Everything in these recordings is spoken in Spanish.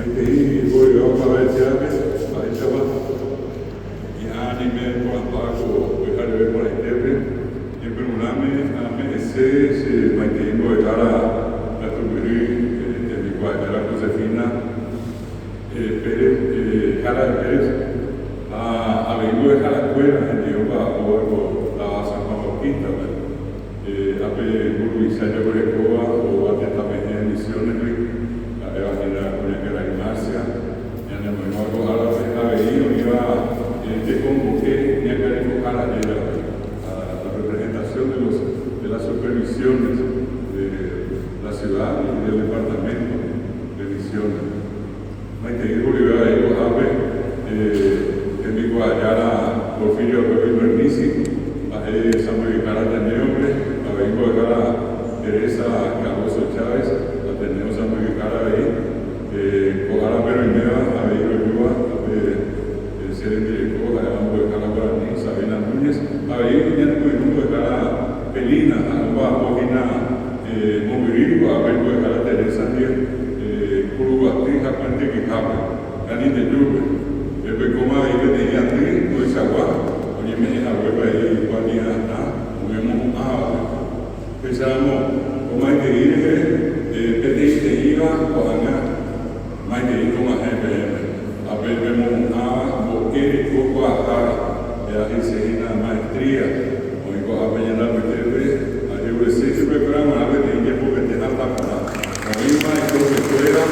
Maitei Goió Pavetiabe, Paitava, Yanime, Pampaco, Vihario Maitebe, e Bruname, Amanece, Maitei Goiara, Atubiri, Guajara Josefina, Pérez, Jara Pérez, a Avenida de Jaracuera, en Jehová, o la San Juan Bautista, Ape Guru Isaia Gorecoa, o Atetamenea Misiones, Evangelina Cuñaquera y Marcia, en el nuevo árabe, Avenida, iba de convoqué, Ñacarico Jara, la representación de las supervisiones de la ciudad y del departamento de misiones. Maitei Bolívar, Abe, en mi Guayara, Porfirio Bernici, Samuel Cara Teneobre, Avengo de Cara Teresa Cardoso Chávez, Ateneo Samuel Cara ahí, Cojara Peroinea, Avengo Yuba, Seren Directo, Avengo de Cara Guaraní, Sabina Núñez, Avengo de Cara Pelina, Alba Bojina, Movirigo, Avengo de Cara Teresa Curubatí, Japante Quijapa, Cani de Lluvia, Coma ahí que tenía aquí, no es agua. Oye, me deja hueva ahí, cuando ya está, movemos pensamos, como hay que ir, pedir que iba, Guajana, más que ir como a GPM, a ver, vemos boquete, poco a jara, ya hice una maestría, o en Guajana, la PTV, a llevar ese programa, a ver, que hay que dejar la parada. La misma es lo que fuera,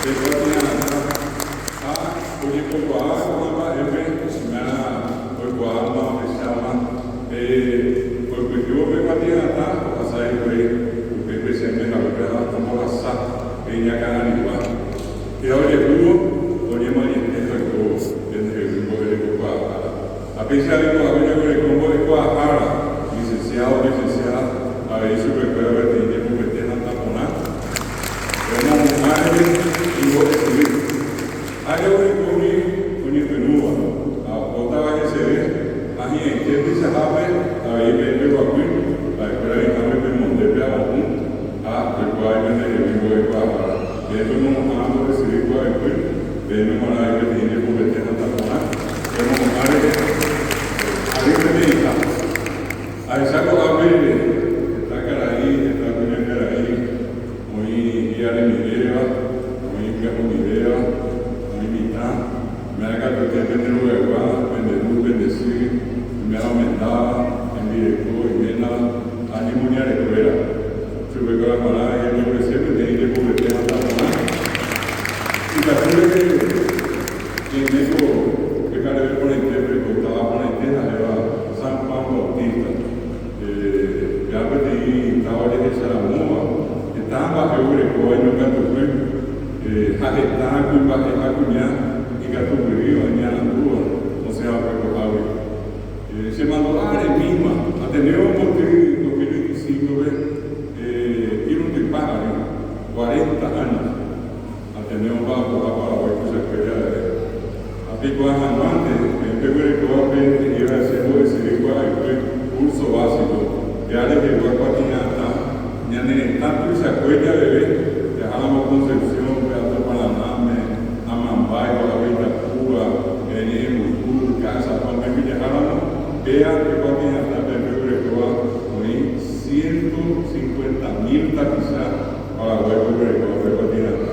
de Guajana, oye, poco a agua, porque yo me batía acá, o sea, porque empecé a me la como la sa, ella cada igual. Y ahora estuvo, oye, María, desde el grupo de Guajara. A pesar de que había el grupo de Guajara, licenciada, a ver, super puede haber tenido que meter en la taponada. Pero no, madre, y voy a escribir. Hay un penúa, otra que se ve. Ahí en que dice Jape, ahí me veo aquí, la espera de Jape de Montepe a Bajún, el cual me vivo de Guajara. De eso no nos vamos a recibir por aquí, de no morar que tiene que meter a taponar, de no morar que ahí me diga, ahí saco Jape, está Caraí, está Cuña Caraí, muy guía de mi idea, muy guía con mi idea, muy mitad, me haga que tener un lugar, bendecir, me ha aumentado en directo y me ha animado a recuperar. Se fue con la parada y el hombre siempre tenía que convertir a la parada. Y también que en eso, que cada vez por el tiempo, estaba por la entera, era San Juan Bautista. Ya pedí, estaba de Saramoa, estaba bajo el greco, y no canto fue, Jajetá, Cuñá, y Gato Vivió, en Yanandúa, no se ha preocupado. Se mandó a la misma, Ateneo Monte 2025, ir un disparo, 40 años. Ateneo va a Paraguay, que se espera a Pico Ajamante, en febrero que iba a ser decidir cuál fue curso básico, ya le llegó a Guatinata, ya en el tanto y se acuerda de ver, dejamos Concepción, Beato Panamá, Amambay, Guadalajara, Cuba, en Mucur, Casa, cuando me dejáramos. Vean que cuando ya está en febrero, hoy 150,000 quizás para la web de Guatinata.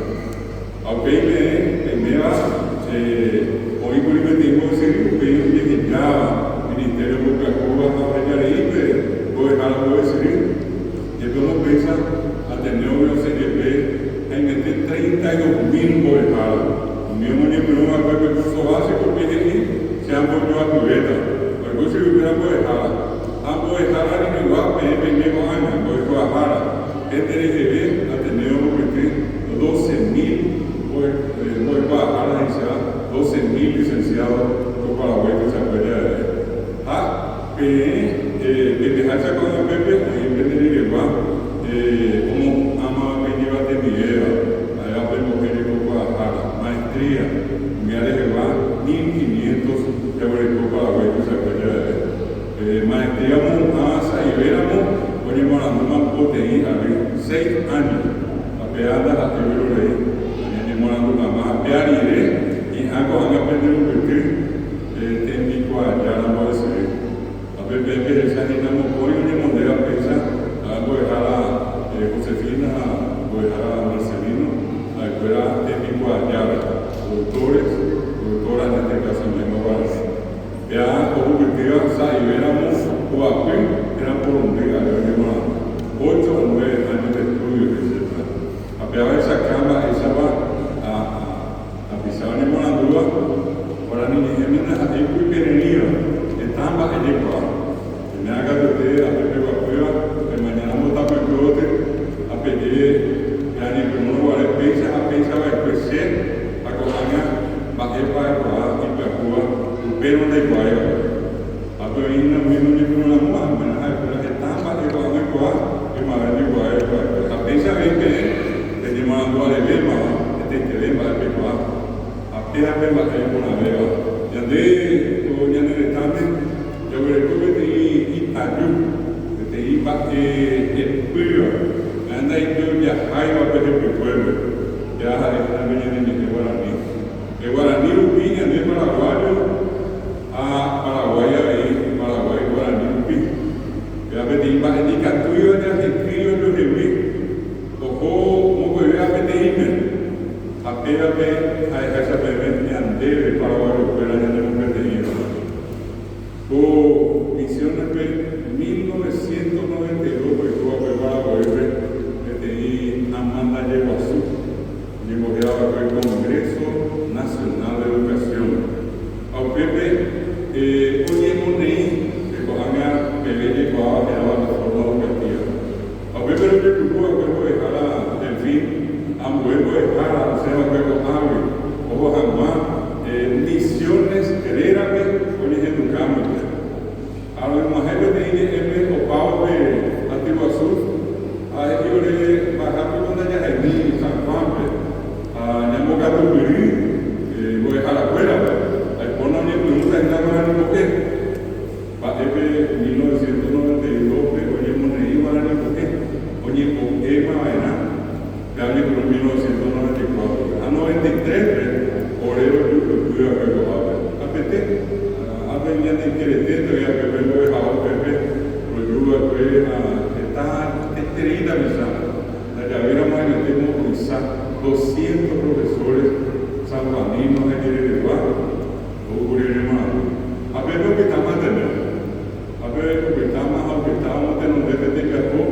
Aunque me va, hoy por el tiempo de ser que ya Ministerio de Cuba va a reñir, voy a dejar de decir, y entonces piensa Ateneo de CGP en meter 32,000 bolejadas. Mi hermano no va a ver el curso básico porque se han puesto a cubeta. Porque si hubiera bolejadas, han bolejadas en igual que en el año, pues Guajara, este LGB Ateneo porque 12,000 bolejadas, 12,000 licenciados por Paraguay que se acuerda que dejarse con el Pepe, ahí en vez de igual, como ama que lleva de Miguel, allá vemos que llegó Guajara, maestría, me ha dejado 1,500 euros para Paraguay que se acuerda maestría montaza y veramos, ponemos la misma proteína, 6 años, a peada a Ibero Rey, morando na Marra, Piarire, em água, anga aprendeu o que tem de coalhar na boa ser. A bebê, já ainda não põe onde modelo a pensar, a boerra Josefina, a boerra Marcelino, a boerra tem de coalhar, doutoras neste caso mesmo agora. Ya, como que saiu, éramos o apoio, era por um dia, eu demorava 8 a 9 anos de estudo, etc. Apenas essa cama, essa a pisar em Morandua, para ninguém, eu fui pequenininho, estava a língua. Me agarrei, a pegar a coisa, de manhã não botar para o outro, a pedir, já nem para um lugar, a pensa vai crescer, a cozinha, vai para a rua, o pelo da igual. A pequena mesmo de uma mão, mas a etapa de uma igual, de uma igual, a pensa bem que de uma duas vezes, tem que ver para pegar. Apenas bem para uma vez. Já de o já não também, eu recuperei de Itaju, de Iba e Puyo, anda e eu já raiva para o pueblo. Já a menina de Guarani. De Guarani o vinha de Paraguai. Paraguai, Guarani, Upi. Ya beti iba di katuyo dia sekrio do dewi. Koko mo ko ya beti ime. Ape ai esa bebé ande de Paraguai ko era de mo beti ime. O misiones de 1992 ko ko Paraguai beti Amanda Yeguazú. Ni mo quedaba con el Congreso Nacional de Educación. Ao Pepe hoje é monei, que a minha bebê de igual era da forma educativa. Ao Pepe eu preocupo, eu vou errar a Delfim, a mulher vou errar a Sema Cueco Ave, ou vou arrumar misiones herérame, hoje educamos. A uma regra de o Paulo de Atibaçu, a eu le bajar por onde já é mim, São Juan, a Nhamogatuiri, vou errar a Cuera. Bueno, ni pregunta en la mano ni mujer. Para el 1992, oye, money para ni mujer. Oye, con Ema era, ya ni por 1994. A 93, orero yo tuve a recoger. A PT, a venir de Querétaro, ya que vengo de Jao Pepe, lo yo está esterida misa. La llavera más que tengo quizá 200 profesores sanjuaninos de Querétaro. A ver lo que está más de nuevo. A ver lo que está más, aunque estábamos en un DPT Capó,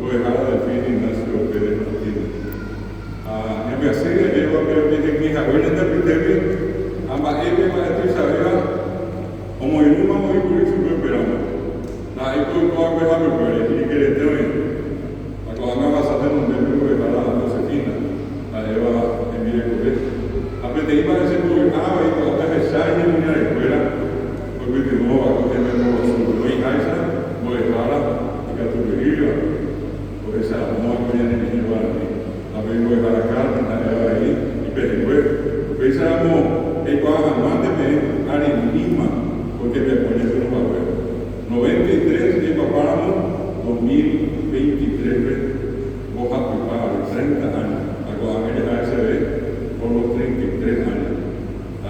lo dejara de fin Ignacio Pérez Martínez. En mi así, llevo a ver que mi abuela está pitebe, a Maebe, Maestro Isabela, como en un mamá y por eso me esperamos. La he con toda cosa me puede, y que le tengo. A cuando me vas a hacer un DPT, dejara a Josefina, la lleva en mi colegio. A ver, te iba a decir, y cuando te ensayas en una escuela, porque de nuevo a coger nuevo asunto. No hay casa, no es rara, y que tu viviría, porque esa no hay que ir a mí. A ver, no es para acá, la ahí, y después, pensábamos, el Guajamán de Ari Lima, porque me ponía que no va a ver. 93, y papáramos 2023, vos a preparar 30 años, a Guajamán ya se ve por los 33 años.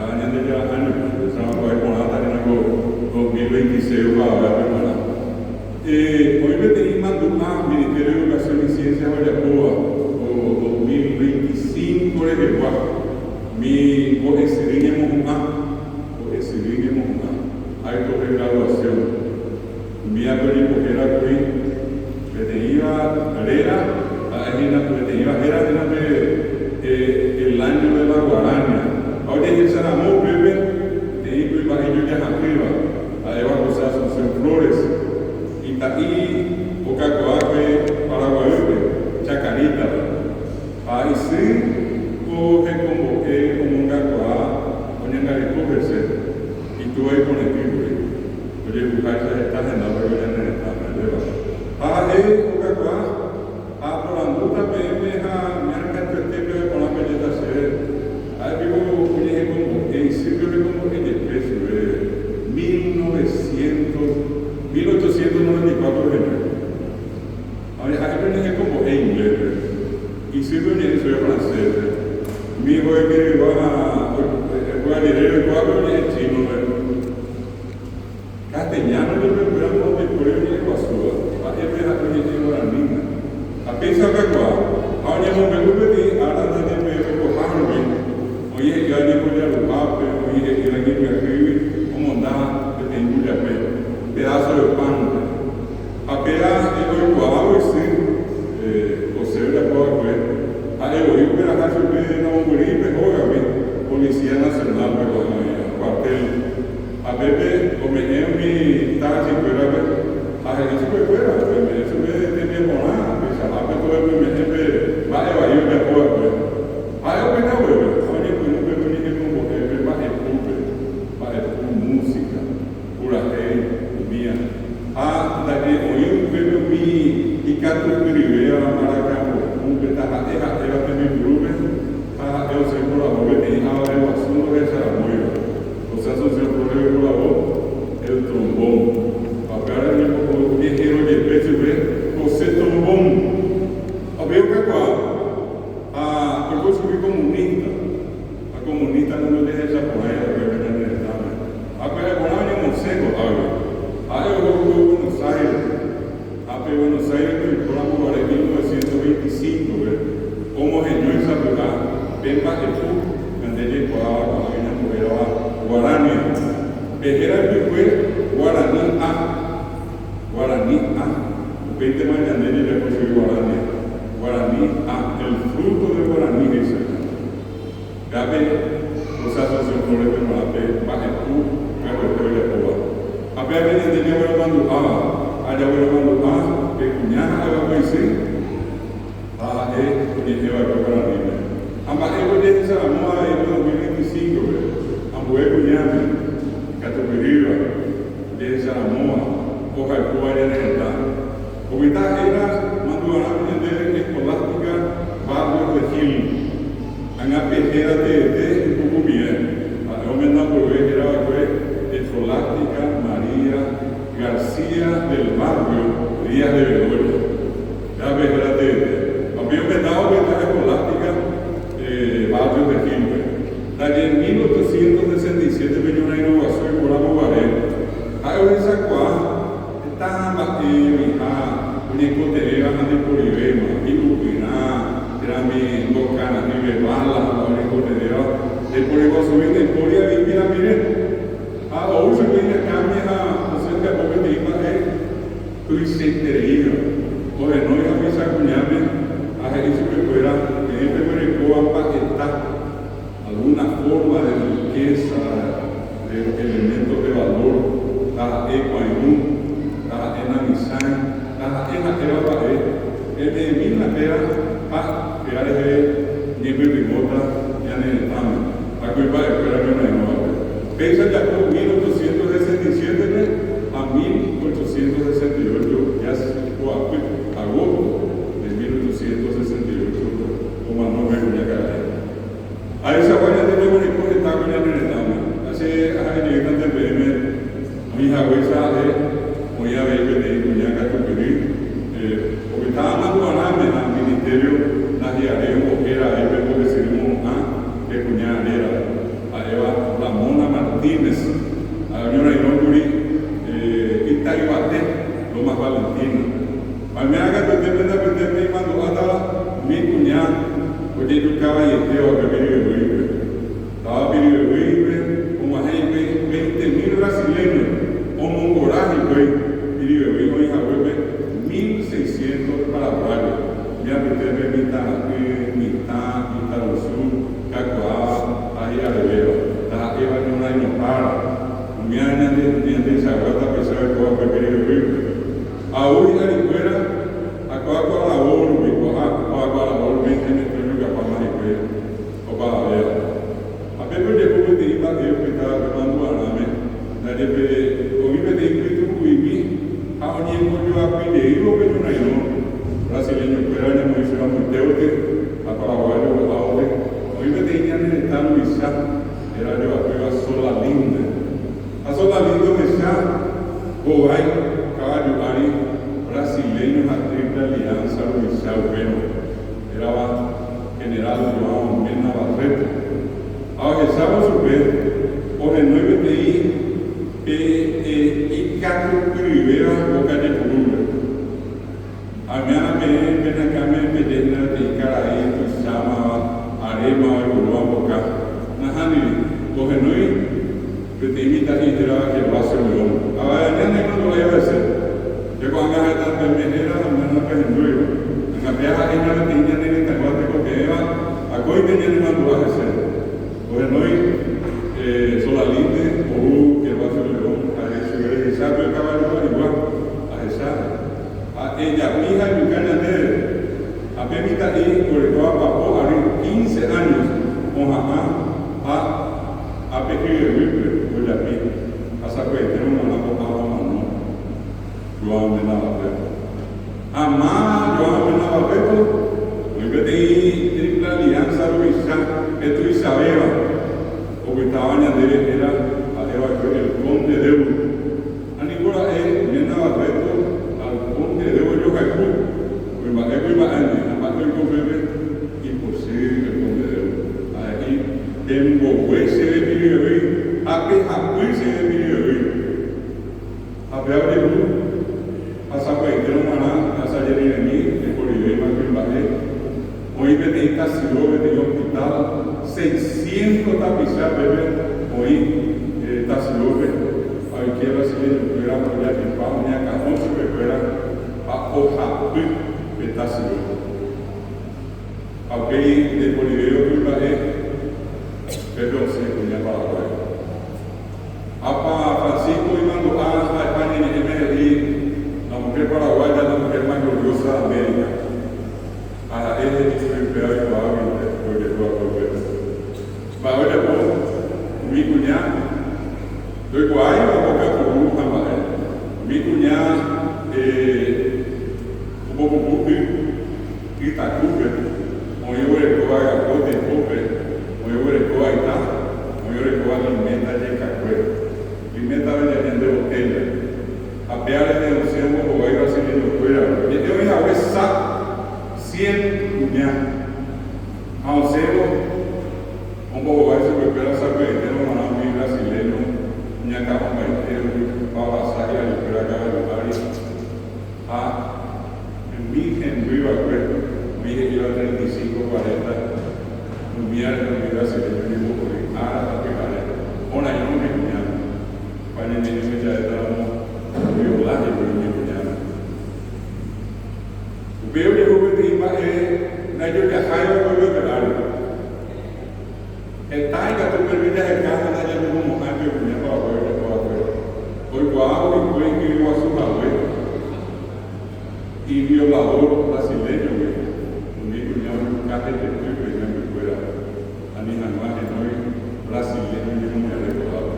Años de ya años, estamos por ahí con la tarea 2026 para ver hermana. Hoy me tenéis mandado Ministerio de Educación y Ciencia de Guayacoa, o 2025 de Guayacoa. Mi excelente alto de graduación. Mi apellido era aquí, me tenía galera, me tenía el año de la guaraña. Ahora ya se la mó, bebé, te digo, y para ellos ya arriba, a Eva Rosas, son flores, y taí, Ocacoaque, Paraguay, Chacarita. Ahí sí, coge convoqué como un gacoá, ponen a recogerse, y tú ahí con el tibre. Oye, buscarse estás en la pero ya no está, ¿verdad? Ocacoá, por la nota, me han cantado con la belleza ser. Aí eu conheci como em Silvio como ele fez 1894 Aí eu conheci como em inglês e Silvio nem foi francês Mi hijo es que va a leer el cuadro y el chino, castellano, yo me pregunto de por el hijo azul, a él me da que yo la niña. A pesar de que ahora no me gusta de ahora nadie me recoge, oye, ya ni voy a lo pape, oye, que la niña escribe, como nada, que tengo ya pedazo de pan. Apenas el cuadro y sí, José de la Coa, a él oí que la casa de no morir, mejor a mí, Policía Nacional, pero cuartel. A Pepe, como en mi taxi, pero a gente que fuera, eso me tenía por nada, pues a Pepe todo el me va a evadir de acuerdo. A él que no vuelve, a mí que no me venía como Pepe, va a música, pura mía. Da que oí un Pepe mi y canto que vivía a Maracaibo, un petaja, era de mi grupo, eu sei por a boa, tem a elevação do reservatório. O senso de problema por a boa, é o trombone. Agora ele o guerreiro de peso vê, você trombone. A ver o que é qual? Eu vou subir comunista. A comunista não me deixa essa porra, eu vou me deixar. Agora é bom lá em Monseco, aí eu vou para Buenos Aires. A Buenos Aires eu vou para o 1925, como reuniões a lugar. Pemba itu menjadi kuala yang berbeda Guarani. Behera itu Guarani A. Upente mana jadi depois de Guarani. Guarani A, el fruto de Guarani es. Gabe os assuntos sobre o mapa, baetu, gabe teoria boa. A bebe de dia vai mandando A, ada vai mandando A, pecunia agora vai ser. De dia vai para Guarani. Amarelo de Samoa em 2025, Ambueco Nhame, Catupiria, de Samoa, Coca-Cola de Neta. O Itaquera mandou a aprender escolástica Barrio de Gil, a pejera de Tucumien, a homenaje por escolástica María García del Barrio, Díaz de Bedoya. La pejera de había homenaje escolástica Barrio de Quimper. En 1867 vino una innovación por la Mogaré. Ahora esa cual estaba una hipoteca de Polibema, y Lupina, era mi locana, mi bebala, una hipoteca de Polibema subiendo en Polia y mira, mire. Hoy se viene a cambiar, no sé qué poco te iba a tu incentivo. Oye, no hay a misa cuñame, a eso que fuera. Alguna forma de riqueza, de elementos de valor, está está en la misión, está en la tierra de la tierra, para crear el nivel de gota, ya en el tamaño. La culpa es que era una nueva. Pensa de acuerdo 1867 a 1868, ya se fue agosto de 1868, como no me voy a caer. A esa guardia de nuevo ni por esta guardia en el tamaño. Hace años que antes de ver, mi hija huesa muy a ver que de cuña Catupirí, porque estaba mandando al ministerio nacional porque era el que decimos que cuña era a Eva Ramona Martínez, a la señora Inoguri, Itaibate, Loma Valentina. A mí haga que te venda que te mandó a mi cuñada. Porque eu caballeteo a Pepe River. Estaba Pepe River, como gente, 20.000 brasileños, como un coraje, Pepe River, hoy a 1.600 paraguayos. Me apetece mitad do sul, Cacoa, ahí a Rivera. Está Eva de un año para. Me han de esa gata pesada de Coa Pepe River. Ahora a Ricuera, a Coa la Oro, a la Oro, 20 o para ver. A Pepe de Cuba de Iba, eu que estava falando a Name, na DP, o Iba de Iba, o Ibi, a União de Apide, o Pedro Naino, brasileiro, Ucrânia, Moisés, Monteute, a Paraguai, o Aure, o Iba de Iba, está no Issa, era de a Sola Linda. A Sola Linda, o Issa, o Ai, Cádio, Ari, brasileiro, a Tripla Aliança, o Issa, o Beno, era General João Mena Barreto, super, o en 9 TI, y Cato Rivera, Boca de Purula. A minha mente, na caminha, pedena, de Caraí, do Sama, Arema, Uruá, Boca. Na Hani, o Renoi, Petimita, Hidra, que vai ser o Leão. A minha não vai ser. Eu vou agarrar a primeira, a minha não vai ser. Na terra, ainda não tem ninguém que vai ter que ter. A coisa que ele mandou a ser. O Renoi, Solalinde, ou que vai ser o Leão. Sabe o cavalo igual a essa a ella hija de Canadá a permita ir por el trabajo a 15 años con a pequeño river por la pie hasta que tenemos una boca a mano yo me la veo ama yo me la veo y que de la alianza Luisa esto Isabel o que estaba en la era a el conde de Uru Anigura me daba reto al conde de Hoyo Jacú, me maté muy mal, me maté el conde imposible el conde de Hoyo. Ahí, tengo huese de mi bebé, a huese de mi bebé. A peor de luz, a saber que no maná, a salir de mí, de Bolivia, más que el ballet. Hoy me tenía casi lo que tenía hospital, 600 tapizadas, bebé, hoy, tasilove. Hoy quiero seguir el programa ya que vamos a cajón se prepara a hoja de tasillo. Aunque de Bolivia que va pero se ponía para Paraguay. Apa Francisco y mandó a España y MLI, la mujer paraguaya, la mujer más gloriosa de América. A él es el peor y va a vivir porque tú vas a volver. Va a ver mi cuñado. Tôi quái và có các phụ nữ tham gia Mỹ của nhà bộ vũ khí tại quốc việt mọi người có ai có tiền quốc việt mọi người có ai ta mọi người có ai alimenta de café alimenta de gente botella a pear de negocio o ir a hacer lo fuera yo me hago esa 100 cuñas a un cero un poco de eso que espera saber que no van a vivir brasileño ni acá con el para pasar a la escuela acá de Bari mi en viva mi iba a 35, 40 mi era de la ciudad de mismo por ahora que vale una y no me cuñado para el niño ya estábamos violados por mi cuñado veo que hubo de imagen na yo viajaba por el canal el taiga tú permites el caso de allá como mujer que venía para afuera hoy guau y fue que iba a su abuelo y violador brasileño un cuñado en un café de tu que venía de fuera a mi mamá que no es brasileño y no me ha recordado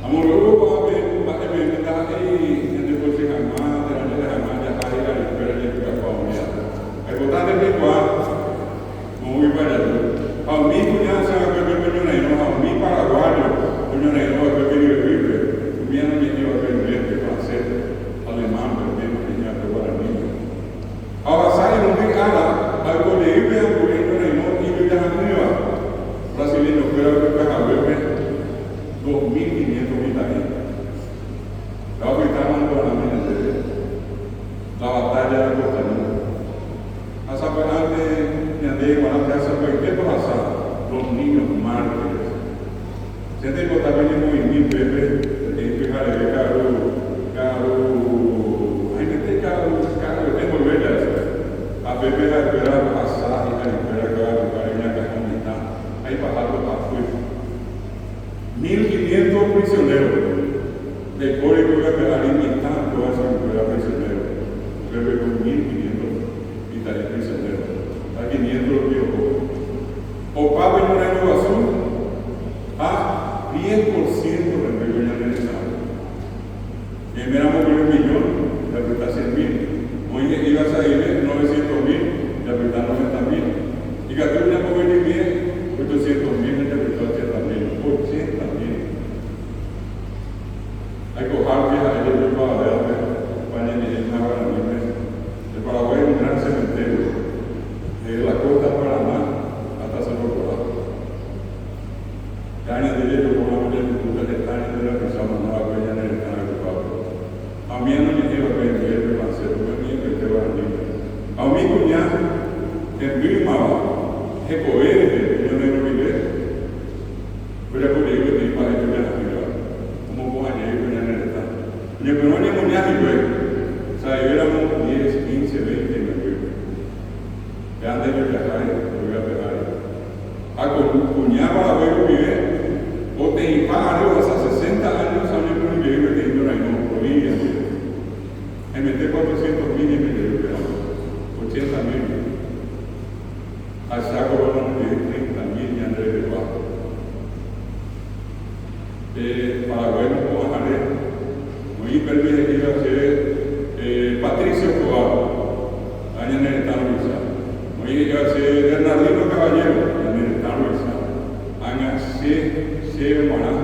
amor luego va a ver que está ahí en el coche jamás de la manera jamás ya va a ir a la escuela de tu familia el votante de igual muy para a mí cuñado se va a ver que yo no a mí paraguayo yo no a ver que yo vive viene mi tío a ver francés alemán pero bien tenía que guaraní ahora sale un big ala al colegio de Angolino y yo ya no iba brasileño pero que para verme 2.500 militares la estaban con la mente la batalla de Costa Rica hasta antes me andé con la plaza ¿qué pasa? Los niños mártires se te conta también muy bien Pepe fíjate que caro tengo bellas a Pepe la espera pasar y la espera que va a buscar en la caja mitad ahí pasando para afuera 1.500 prisioneros de código que quedar en mitad toda esa espera prisioneros Pepe con 1.500 militares prisioneros a 500 los viejos o pago en una innovación a 10% de reunión en el Estado. Miramos por 1 millón, la verdad 100.000. Hoy ibas a ir 900.000, la verdad 90.000. Y Cataluña por 20.000, 800.000, la verdad 80.000. 80.000. Hay que cojar que a ellos para ver, para ir a la libre. El Paraguay es un gran cementerio. De la costa de Paraná hasta San Nicolás. mi cuñado, en Vilmaba, que poder, yo no lo vive. Pero por ello te iba a decir a la como con ayer y con el estado. Yo no ni cuñado, o sea, yo éramos 10, 15, 20, me acuerdo. Ya antes yo viajaba, yo iba a pegar. A cuñado para ver vive, o te iba hasta 60 años a mí con mi bebé que yo no hay no podía. Me metí 400.000 y me quedé pegado. 80.000. Al saco van a meter 30.000 y Andrés de Bajo. Paraguay no puedo dejar. Muy permite que iba a ser Patricio Cobar, año en el Estado Luisa. Muy iba a ser Bernardino Caballero, en el Estado Luisa. Año C. Morán.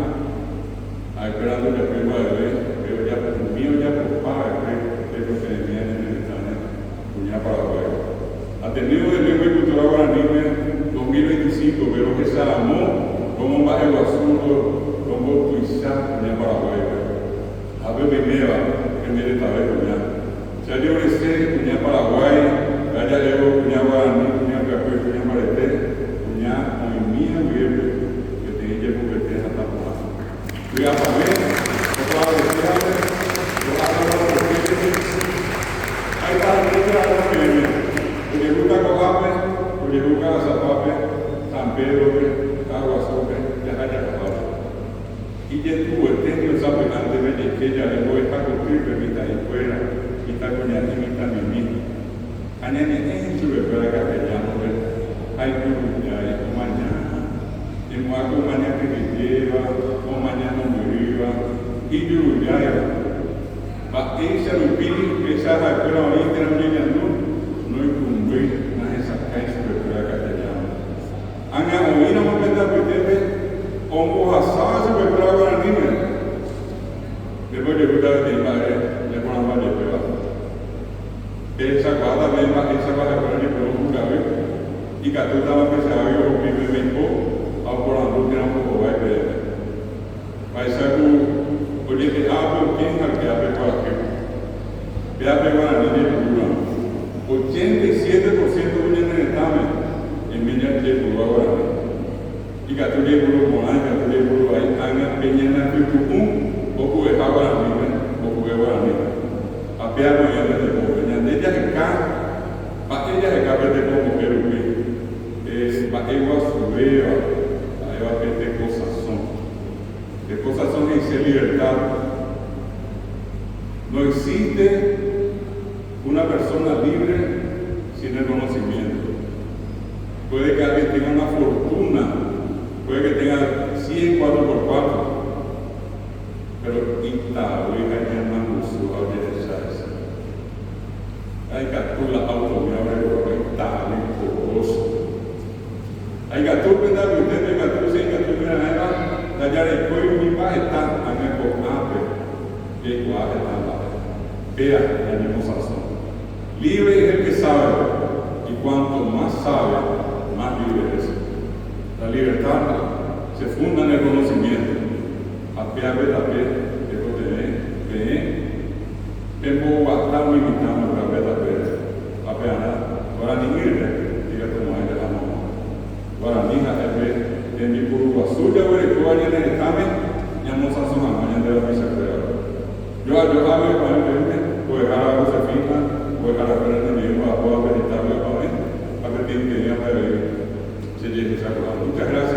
Esperando que el primo de vez, pero ya por el mío, ya por padre, es lo que venía en el Estado, Cuñá Paraguay. Atendido de lengua y cultura guaraní 2025, pero que Salamó, como un barrio azul, como Tuizá, Cuñá Paraguay. A ver, primera, que me de saber Cuñá. Ya yo le sé Cuñá Paraguay, ya llevo Cuñá Guaraní, Cuñá Capué, Cuñá Mareté, Cuñá Moimía, que te llevo que te hasta por ahí. Voy a saber, otra vez, hay para que me gusta Cogape, porque gusta Zapape, San Pedro, Aguasope, Yajaja Cogape. Y ya tuvo el templo de San Fernando de que ella le voy a construir, permita ahí fuera, y está con ya limita mi mismo. Añade en su bebé castellano, hay que hay mañana, y muaco mañana que me lleva, o mañana me viva, y yo ya va esa lupini, esa escuela ahorita en la no incumbe más esa caída de la castellana. Anga oína más verdad que debe, como asada se prepara para niños. Después de cuidar de mi madre, le ponen más de pega. Esa guarda de más, esa guarda para el pueblo jugable, y que tú estabas pensando yo lo que me vengo, a por la luz que no puedo ver de él. Para esa oye que hablo bien al que hable para que. Ve a pegar a la niña de Cuba. 87% de en el examen en Minas de Cuba ahora. Y que tú le puedo poner, que tú le puedo ahí, haga peñana que tú o puedes hablar a mí, o puedes hablar a mí. A pegar no hay de como peñana. Ella es acá, para ella es acá, pero como que lo ve. Para ella su vea, para ella de cosas son. De cosas son dice libertad. No existe una persona libre sin el conocimiento. Puede que alguien tenga una fortuna, puede que tenga 100 4x4, pero esta oveja ya no usó a utilizarse. Hay que actuar la autonomía de tal y poderoso. Hay que actuar que usted tenga que actuar sin que actuar en la ya de cuello y va a estar en el conape de cuál está. Vea la misma sazón. Libre es el que sabe, y cuanto más sabe, más libre es. La libertad se funda en el conocimiento. A pie a pie, que lo tenés, tengo bastante limitado a pie, a pie a nada. Guaraní, diga como es de la mamá. Guaraní, a pie, en mi puro azul, ya veré que vayan en el examen, ya no sazón a mañana de la misa creada. Yo hablo con el voy a dejar a Josefina, voy a dejar a Fernanda mismo, a poder meditar la paz, a ver qué tenía para ver. Se llega a muchas gracias.